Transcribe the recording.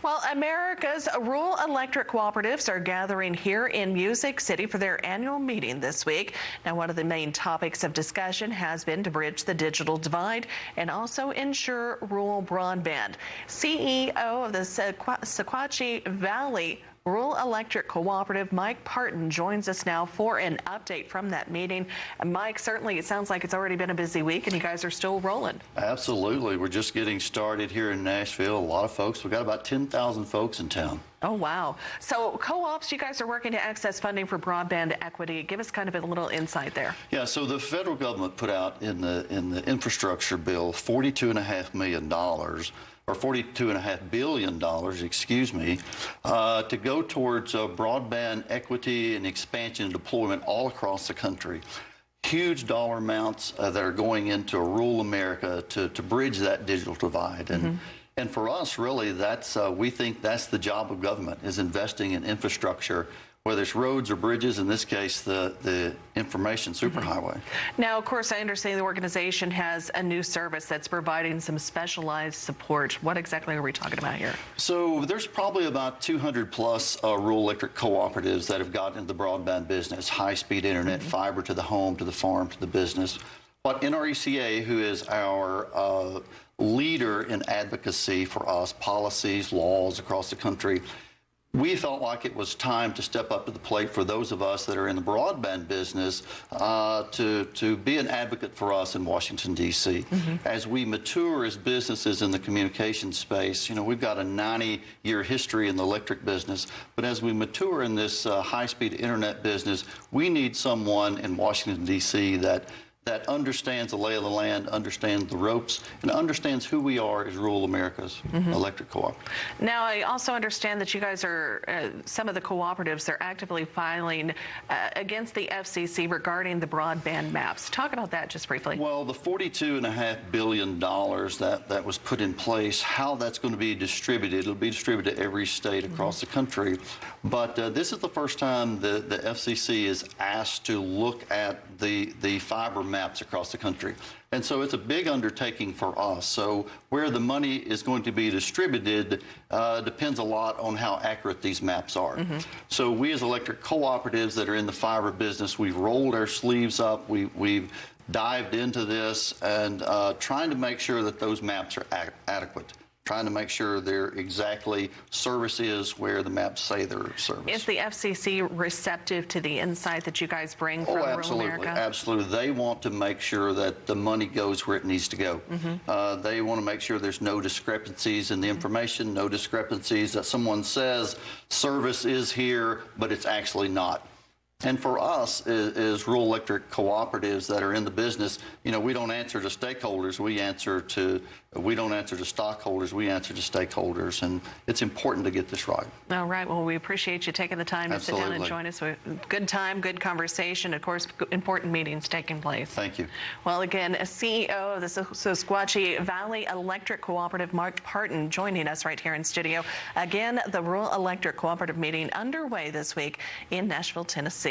Well, America's rural electric cooperatives are gathering here in Music City for their annual meeting this week. Now, one of the main topics of discussion has been to bridge the digital divide and also ensure rural broadband. CEO of the Sequachee Valley Rural Electric Cooperative, Mike Partin, joins us now for an update from that meeting. And Mike, certainly it sounds like it's already been a busy week and you guys are still rolling. Absolutely. We're just getting started here in Nashville. A lot of folks. We've got about 10,000 folks in town. Oh, wow. So co-ops, you guys are working to access funding for broadband equity. Give us kind of a little insight there. Yeah, so the federal government put out in the infrastructure bill $42.5 million, or $42.5 billion, excuse me, to go towards broadband equity and expansion and deployment all across the country. Huge dollar amounts that are going into rural America to bridge that digital divide. And for us, really, that's we think that's the job of government, is investing in infrastructure, whether it's roads or bridges, in this case, the information superhighway. Now, of course, I understand the organization has a new service that's providing some specialized support. What exactly are we talking about here? So there's probably about 200 plus rural electric cooperatives that have gotten into the broadband business, high-speed internet, fiber to the home, to the farm, to the business. But NRECA, who is our leader in advocacy for us, policies, laws across the country, we felt like it was time to step up to the plate for those of us that are in the broadband business to be an advocate for us in Washington, D.C. As we mature as businesses in the communication space, you know, we've got a 90-year history in the electric business, but as we mature in this high-speed internet business, we need someone in Washington, D.C. that understands the lay of the land, understands the ropes, and understands who we are as rural America's electric co-op. Now, I also understand that you guys are, some of the cooperatives are actively filing against the FCC regarding the broadband maps. Talk about that just briefly. Well, the $42.5 billion that was put in place, how that's going to be distributed, it'll be distributed to every state across the country. But this is the first time the FCC is asked to look at the fiber maps across the country. And so it's a big undertaking for us. So where the money is going to be distributed depends a lot on how accurate these maps are. So we as electric cooperatives that are in the fiber business, we've rolled our sleeves up, we've dived into this and trying to make sure that those maps are adequate. Trying to make sure they're exactly service is where the maps say they're service. Is the FCC receptive to the insight that you guys bring from rural America? Absolutely. They want to make sure that the money goes where it needs to go. They want to make sure there's no discrepancies in the information, no discrepancies that someone says service is here, but it's actually not. And for us, as rural electric cooperatives that are in the business, you know, we don't answer to stakeholders. We don't answer to stockholders. We answer to stakeholders, and it's important to get this right. All right. Well, we appreciate you taking the time to sit down and join us. Good time, good conversation. Of course, important meetings taking place. Thank you. Well, again, a CEO of the Sequachee Valley Electric Cooperative, Mike Partin, joining us right here in studio. Again, the Rural Electric Cooperative meeting underway this week in Nashville, Tennessee.